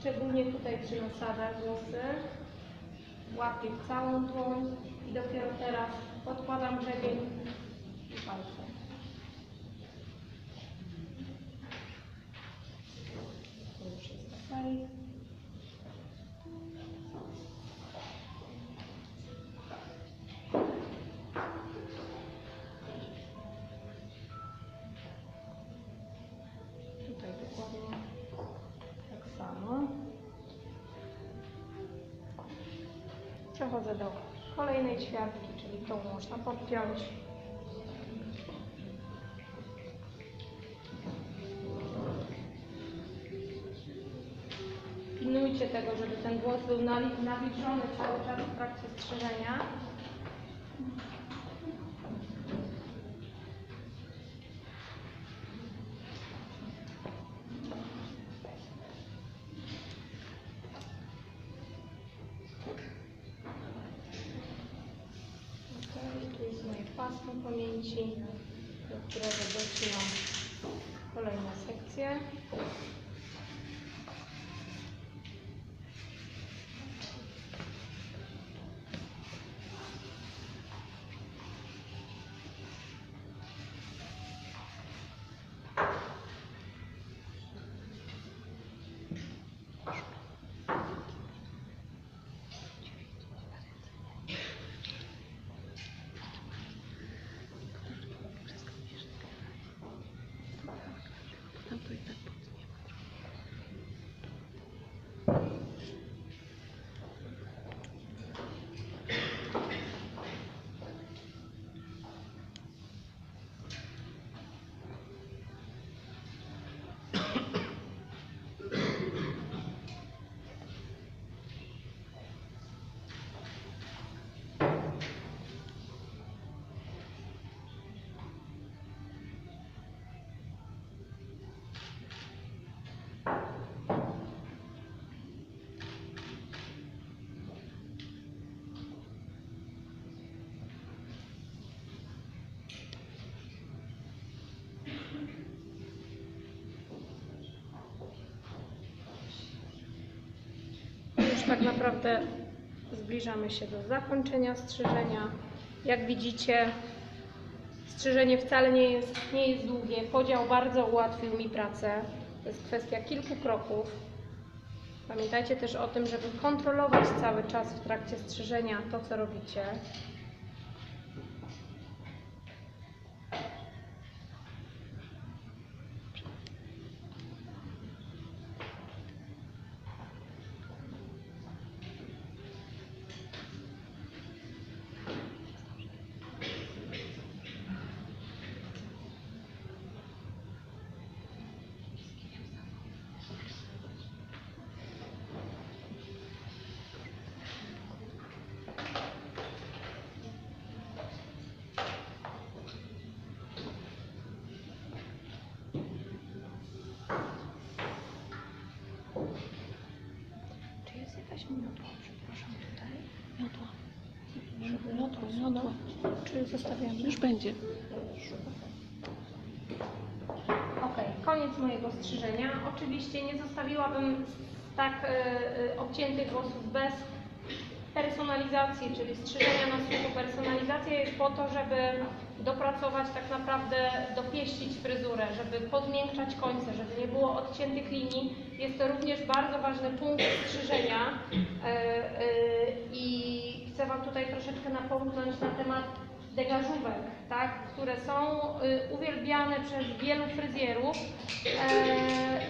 Szczególnie tutaj przy nasadach włosy. Łapię całą dłoń i dopiero teraz podkładam grzebień i palce. To już jest ok. Tutaj dokładnie tak samo. Przechodzę do kolejnej ćwiartki, czyli tą można podpiąć. Pilnujcie tego, żeby ten włos był nawilżony cały czas w trakcie strzyżenia. Tu jest moje pasmo pamięci, do którego docinam kolejne sekcje. Już tak naprawdę zbliżamy się do zakończenia strzyżenia. Jak widzicie, strzyżenie wcale nie jest długie. Podział bardzo ułatwił mi pracę. To jest kwestia kilku kroków. Pamiętajcie też o tym, żeby kontrolować cały czas w trakcie strzyżenia to, co robicie. Czy jest jakaś miotła? Przepraszam, tutaj. Miotła. Czy zostawiamy? Już będzie. Ok, koniec mojego strzyżenia. Oczywiście nie zostawiłabym tak obciętych włosów bez personalizacji, czyli strzyżenia na sucho. Personalizacja jest po to, żeby dopracować tak naprawdę, dopieścić fryzurę, żeby pozmiękczać końce, żeby nie było odciętych linii. Jest to również bardzo ważny punkt strzyżenia i chcę Wam tutaj troszeczkę napomknąć na temat degażówek, tak, które są uwielbiane przez wielu fryzjerów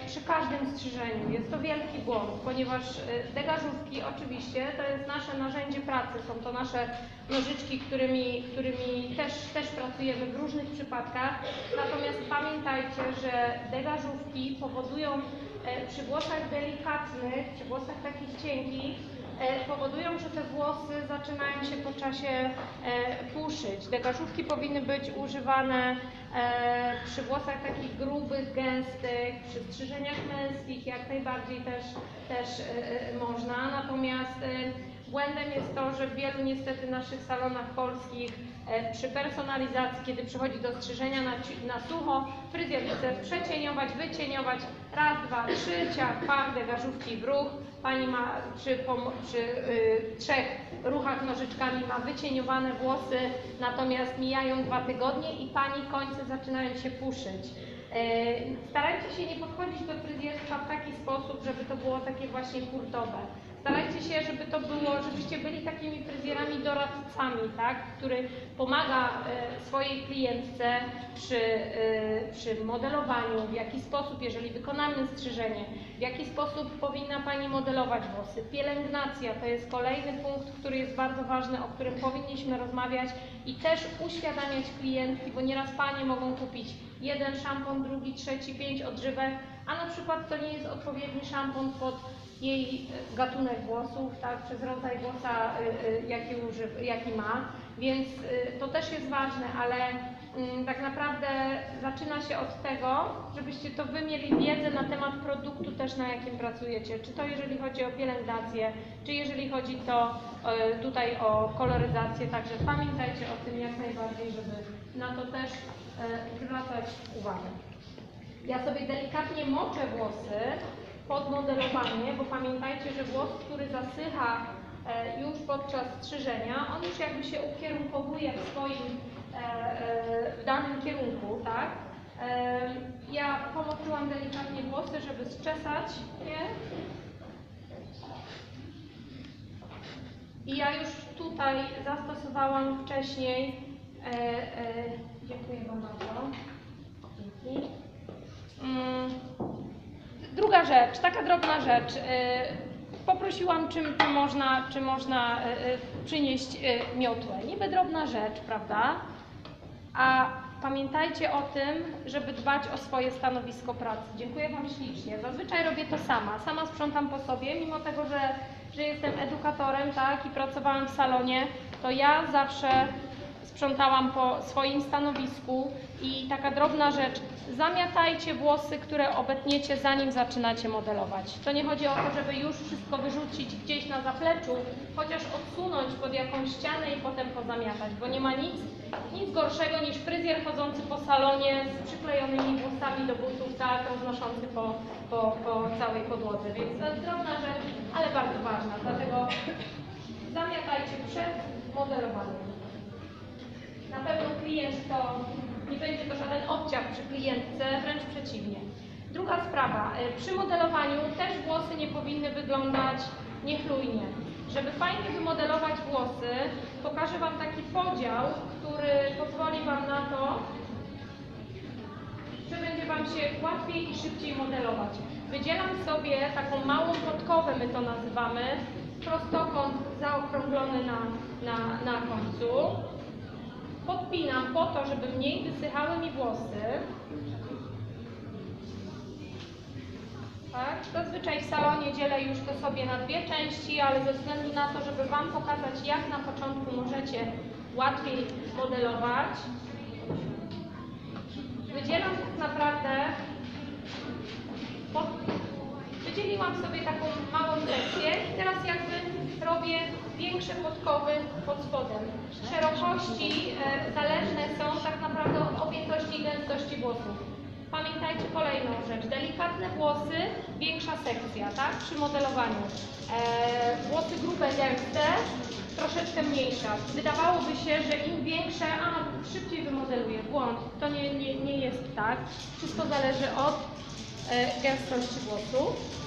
przy każdym strzyżeniu. Jest to wielki błąd, ponieważ degażówki oczywiście to jest nasze narzędzie pracy, są to nasze nożyczki, którymi też pracujemy w różnych przypadkach. Natomiast pamiętajcie, że degażówki powodują przy włosach delikatnych, przy włosach takich cienkich, powodują, że te włosy zaczynają się po czasie puszyć. Degażówki powinny być używane przy włosach takich grubych, gęstych, przy strzyżeniach męskich jak najbardziej też można. Natomiast Błędem jest to, że w wielu niestety naszych salonach polskich przy personalizacji, kiedy przychodzi do strzyżenia na sucho, fryzjer chce przecieniować, wycieniować, raz, dwa, trzy, ciach, pach, degażówki w ruch. Pani ma przy 3 ruchach nożyczkami ma wycieniowane włosy, natomiast mijają 2 tygodnie i pani końce zaczynają się puszyć. Starajcie się nie podchodzić do fryzjerstwa w taki sposób, żeby to było takie właśnie hurtowe. Starajcie się, żeby to było, żebyście byli takimi fryzjerami doradcami, tak? Który pomaga swojej klientce przy modelowaniu, w jaki sposób, jeżeli wykonamy strzyżenie, w jaki sposób powinna Pani modelować włosy. Pielęgnacja to jest kolejny punkt, który jest bardzo ważny, o którym powinniśmy rozmawiać i też uświadamiać klientki, bo nieraz Panie mogą kupić jeden szampon, drugi, trzeci, 5 odżywek, a na przykład to nie jest odpowiedni szampon pod jej gatunek włosów, tak, przez rodzaj włosa, jaki ma, więc to też jest ważne, ale tak naprawdę zaczyna się od tego, żebyście to Wy mieli wiedzę na temat produktu też, na jakim pracujecie, czy to jeżeli chodzi o pielęgnację, czy jeżeli chodzi to tutaj o koloryzację, także pamiętajcie o tym jak najbardziej, żeby na to też zwracać uwagę. Ja sobie delikatnie moczę włosy pod modelowanie, bo pamiętajcie, że włos, który zasycha już podczas strzyżenia, on już jakby się ukierunkowuje w swoim w danym kierunku, tak? Ja pomoczyłam delikatnie włosy, żeby zczesać je. I ja już tutaj zastosowałam wcześniej. Dziękuję Wam bardzo. Dzięki. Druga rzecz, taka drobna rzecz. Poprosiłam, czy można przynieść miotłę. Niby drobna rzecz, prawda? A pamiętajcie o tym, żeby dbać o swoje stanowisko pracy. Dziękuję Wam ślicznie. Zazwyczaj robię to sama. Sama sprzątam po sobie, mimo tego, że jestem edukatorem, tak, i pracowałam w salonie, to ja zawsze sprzątałam po swoim stanowisku i taka drobna rzecz, zamiatajcie włosy, które obetniecie, zanim zaczynacie modelować. To nie chodzi o to, żeby już wszystko wyrzucić gdzieś na zapleczu, chociaż odsunąć pod jakąś ścianę i potem pozamiatać, bo nie ma nic gorszego niż fryzjer chodzący po salonie z przyklejonymi włosami do butów, tak, roznoszący po całej podłodze, więc to jest drobna rzecz, ale bardzo ważna, dlatego zamiatajcie przed modelowaniem. Na pewno klient to nie będzie to żaden obciach przy klientce, wręcz przeciwnie. Druga sprawa, przy modelowaniu też włosy nie powinny wyglądać niechlujnie. Żeby fajnie wymodelować włosy, pokażę Wam taki podział, który pozwoli Wam na to, że będzie Wam się łatwiej i szybciej modelować. Wydzielam sobie taką małą podkowę, my to nazywamy, prostokąt zaokrąglony na końcu. Podpinam po to, żeby mniej wysychały mi włosy. Tak? Zazwyczaj w salonie dzielę już to sobie na 2 części, ale ze względu na to, żeby Wam pokazać, jak na początku możecie łatwiej modelować, wydzielam tak naprawdę, wydzieliłam sobie taką małą sekcję i teraz jakby robię większe podkowy pod spodem. Szerokości zależne są tak naprawdę od objętości i gęstości włosów. Pamiętajcie kolejną rzecz, delikatne włosy, większa sekcja, tak, przy modelowaniu. Włosy grube, gęste, troszeczkę mniejsza. Wydawałoby się, że im większe, szybciej wymodeluję. Błąd, to nie jest tak. Wszystko zależy od gęstości włosów.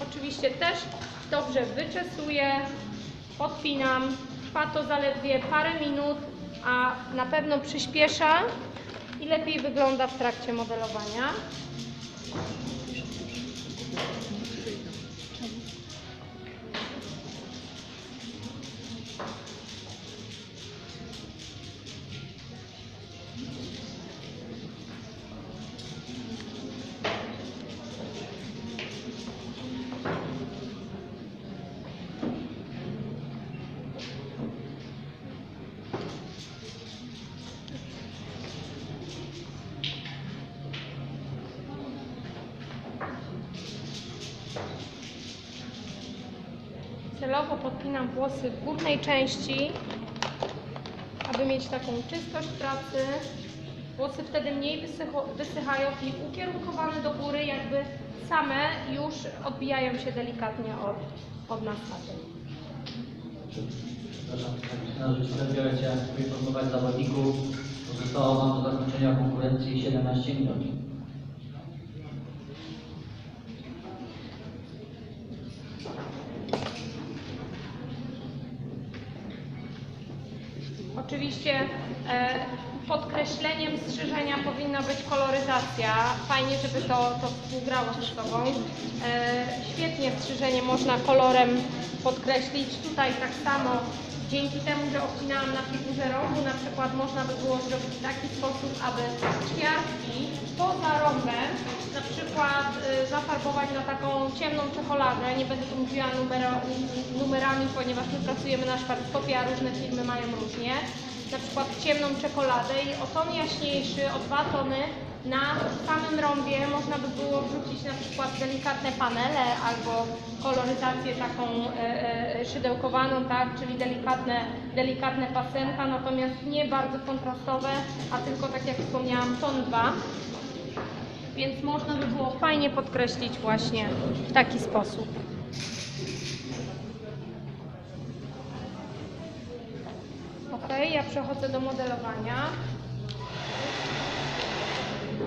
Oczywiście też dobrze wyczesuję, podpinam, trwa to zaledwie parę minut, a na pewno przyspiesza i lepiej wygląda w trakcie modelowania. celowo podpinam włosy w górnej części, aby mieć taką czystość pracy. Włosy wtedy mniej wysychają i ukierunkowane do góry, jakby same już odbijają się delikatnie od nastawy. Przepraszam, że zabiorę Cię poinformować zawodników, bo zostało Wam do zakończenia konkurencji 17 minut. Oczywiście podkreśleniem strzyżenia powinna być koloryzacja. Fajnie, żeby to współgrało ze sobą. Świetnie strzyżenie można kolorem podkreślić. Tutaj tak samo dzięki temu, że obcinałam na figurze rogu, na przykład można by było zrobić w taki sposób, aby kwiatki poza rogiem na przykład zafarbować na taką ciemną czekoladę. Nie będę tu mówiła numerami, ponieważ my pracujemy na szwarckopie, a różne firmy mają różnie. Na przykład ciemną czekoladę i o ton jaśniejszy, o 2 tony na samym rąbie można by było wrzucić na przykład delikatne panele albo koloryzację taką szydełkowaną, tak, czyli delikatne pasemka, natomiast nie bardzo kontrastowe, a tylko tak jak wspomniałam ton 2. Więc można by było fajnie podkreślić właśnie w taki sposób. Ok, ja przechodzę do modelowania.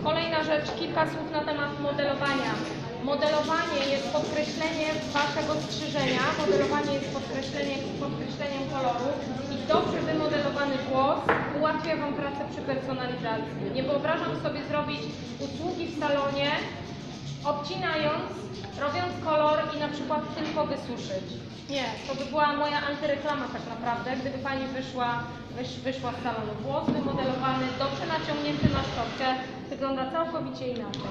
Kolejna rzecz, kilka słów na temat modelowania. Modelowanie jest podkreśleniem Waszego strzyżenia, modelowanie jest podkreśleniem koloru i dobrze wymodelowany włos ułatwia Wam pracę przy personalizacji. Nie wyobrażam sobie zrobić usługi w salonie, obcinając, robiąc kolor i na przykład tylko wysuszyć. Nie, to by była moja antyreklama tak naprawdę, gdyby Pani wyszła z salonu. Włos wymodelowany, dobrze naciągnięty na szczotkę, wygląda całkowicie inaczej.